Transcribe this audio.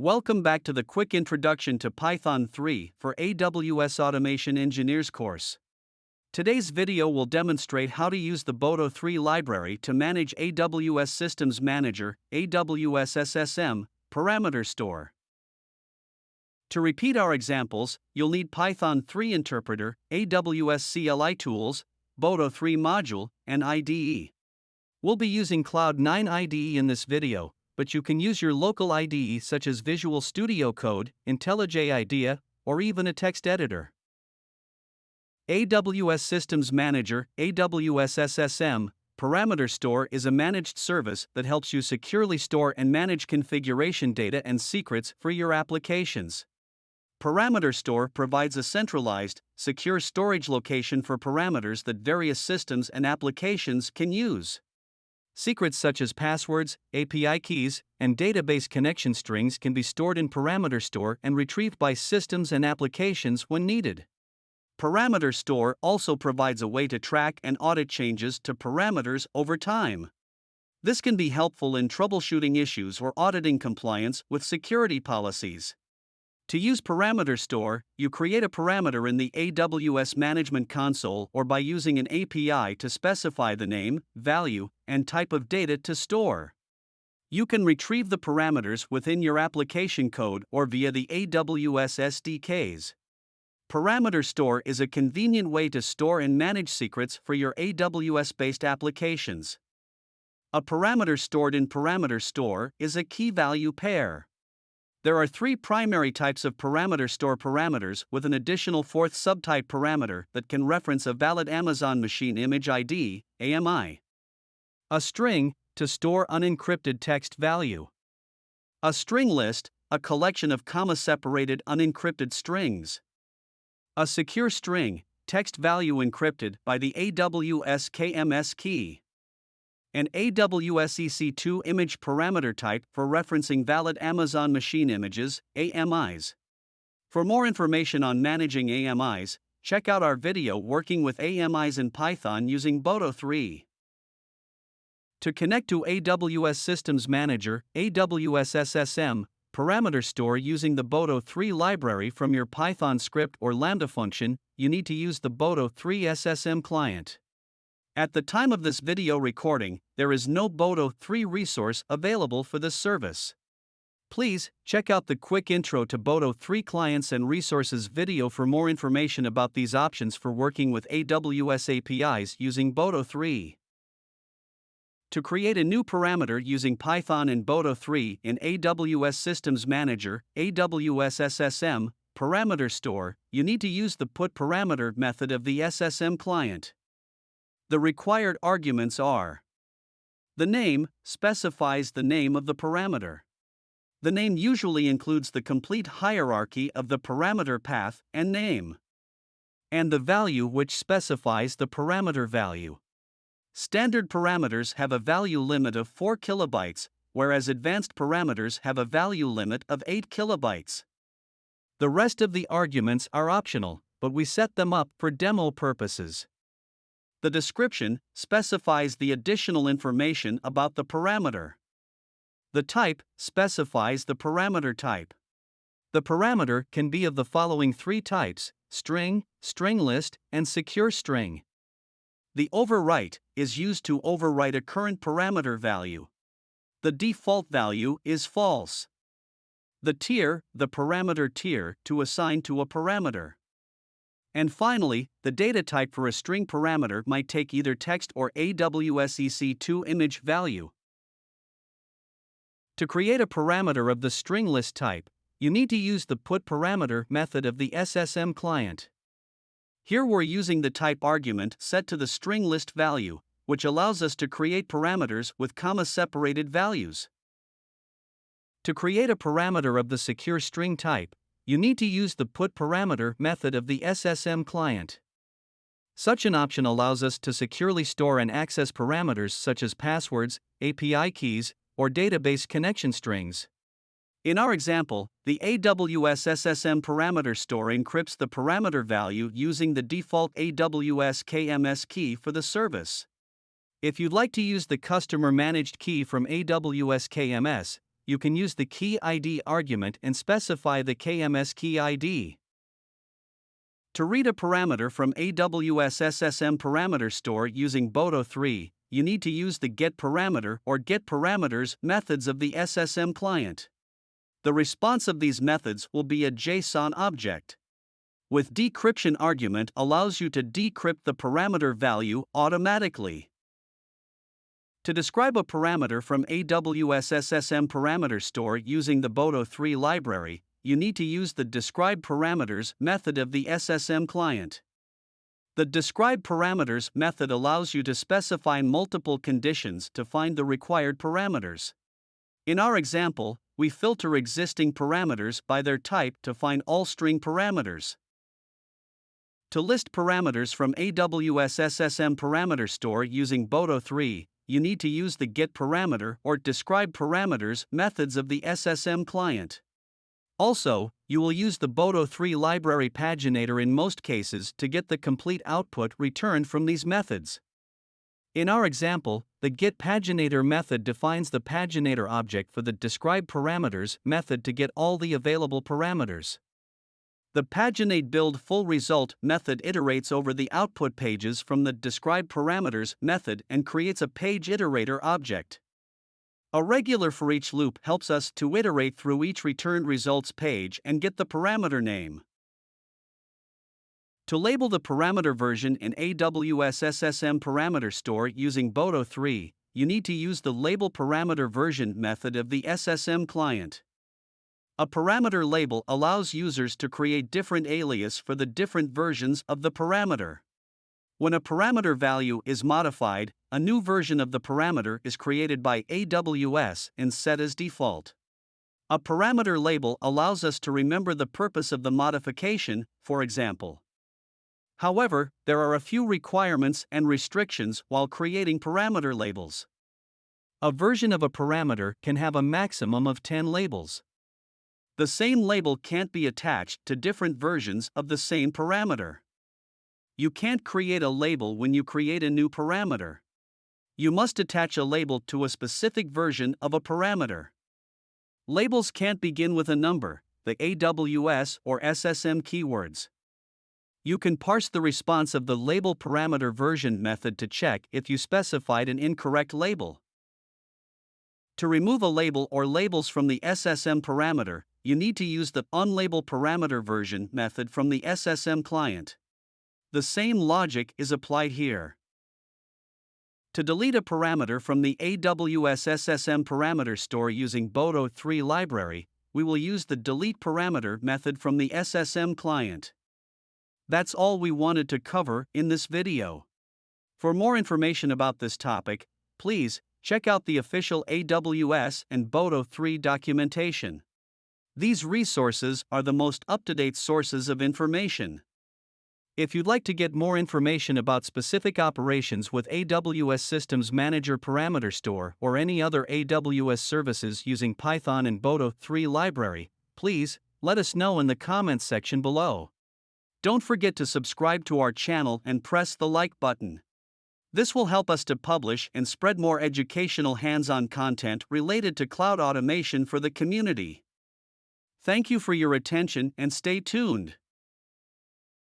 Welcome back to the quick introduction to Python 3 for AWS Automation Engineers course. Today's video will demonstrate how to use the Boto3 library to manage AWS Systems Manager, AWS SSM Parameter Store. To repeat our examples, you'll need Python 3 interpreter, AWS CLI tools, Boto3 module, and IDE. We'll be using Cloud 9 IDE in this video, but you can use your local IDE such as Visual Studio Code, IntelliJ IDEA, or even a text editor. AWS Systems Manager, AWS SSM Parameter Store is a managed service that helps you securely store and manage configuration data and secrets for your applications. Parameter Store provides a centralized, secure storage location for parameters that various systems and applications can use. Secrets such as passwords, API keys, and database connection strings can be stored in Parameter Store and retrieved by systems and applications when needed. Parameter Store also provides a way to track and audit changes to parameters over time. This can be helpful in troubleshooting issues or auditing compliance with security policies. To use Parameter Store, you create a parameter in the AWS Management Console or by using an API to specify the name, value, and type of data to store. You can retrieve the parameters within your application code or via the AWS SDKs. Parameter Store is a convenient way to store and manage secrets for your AWS-based applications. A parameter stored in Parameter Store is a key-value pair. There are three primary types of parameter store parameters with an additional fourth subtype parameter that can reference a valid Amazon Machine Image ID, AMI. A string, to store unencrypted text value. A StringList, a collection of comma-separated unencrypted strings. A SecureString, text value encrypted by the AWS KMS key. An AWS EC2 image parameter type for referencing valid Amazon Machine Images, AMIs. For more information on managing AMIs, check out our video working with AMIs in Python using Boto3. To connect to AWS Systems Manager, AWS SSM Parameter Store using the Boto3 library from your Python script or Lambda function, you need to use the Boto3 SSM client. At the time of this video recording, there is no Boto3 resource available for this service. Please check out the quick intro to Boto3 clients and resources video for more information about these options for working with AWS APIs using Boto3. To create a new parameter using Python and Boto3 in AWS Systems Manager, AWS SSM Parameter Store, you need to use the putParameter method of the SSM client. The required arguments are: the name specifies the name of the parameter. The name usually includes the complete hierarchy of the parameter path and name. And the value, which specifies the parameter value. Standard parameters have a value limit of 4 kilobytes, whereas advanced parameters have a value limit of 8 kilobytes. The rest of the arguments are optional, but we set them up for demo purposes. The description specifies the additional information about the parameter. The type specifies the parameter type. The parameter can be of the following three types: string, StringList, and SecureString. The overwrite is used to overwrite a current parameter value. The default value is false. The tier, the parameter tier, to assign to a parameter. And finally, the data type for a string parameter might take either text or AWS EC2 image value. To create a parameter of the StringList type, you need to use the putParameter method of the SSM client. Here we're using the type argument set to the StringList value, which allows us to create parameters with comma-separated values. To create a parameter of the SecureString type, you need to use the putParameter method of the SSM client. Such an option allows us to securely store and access parameters such as passwords, API keys, or database connection strings. In our example, the AWS SSM Parameter Store encrypts the parameter value using the default AWS KMS key for the service. If you'd like to use the customer-managed key from AWS KMS, you can use the key ID argument and specify the KMS key ID. To read a parameter from AWS SSM Parameter Store using Boto3, you need to use the getParameter or getParameters methods of the SSM client. The response of these methods will be a JSON object. With decryption argument allows you to decrypt the parameter value automatically. To describe a parameter from AWS SSM Parameter Store using the Boto3 library, you need to use the describeParameters method of the SSM client. The describeParameters method allows you to specify multiple conditions to find the required parameters. In our example, we filter existing parameters by their type to find all string parameters. To list parameters from AWS SSM Parameter Store using Boto3, you need to use the getParameter or describeParameters methods of the SSM client. Also, you will use the Boto3 library paginator in most cases to get the complete output returned from these methods. In our example, the getPaginator method defines the paginator object for the describeParameters method to get all the available parameters. The paginateBuildFullResult method iterates over the output pages from the describeParameters method and creates a page iterator object. A regular for each loop helps us to iterate through each returned results page and get the parameter name. To label the parameter version in AWS SSM Parameter Store using Boto3, you need to use the labelParameterVersion method of the SSM client. A parameter label allows users to create different alias for the different versions of the parameter. When a parameter value is modified, a new version of the parameter is created by AWS and set as default. A parameter label allows us to remember the purpose of the modification, for example. However, there are a few requirements and restrictions while creating parameter labels. A version of a parameter can have a maximum of 10 labels. The same label can't be attached to different versions of the same parameter. You can't create a label when you create a new parameter. You must attach a label to a specific version of a parameter. Labels can't begin with a number, the AWS or SSM keywords. You can parse the response of the labelParameterVersion method to check if you specified an incorrect label. To remove a label or labels from the SSM parameter, you need to use the unlabelParameterVersion method from the SSM client. The same logic is applied here. To delete a parameter from the AWS SSM Parameter Store using Boto3 library, we will use the deleteParameter method from the SSM client. That's all we wanted to cover in this video. For more information about this topic, please check out the official AWS and Boto3 documentation. These resources are the most up-to-date sources of information. If you'd like to get more information about specific operations with AWS Systems Manager Parameter Store or any other AWS services using Python and Boto3 library, please let us know in the comments section below. Don't forget to subscribe to our channel and press the like button. This will help us to publish and spread more educational hands-on content related to cloud automation for the community. Thank you for your attention and stay tuned.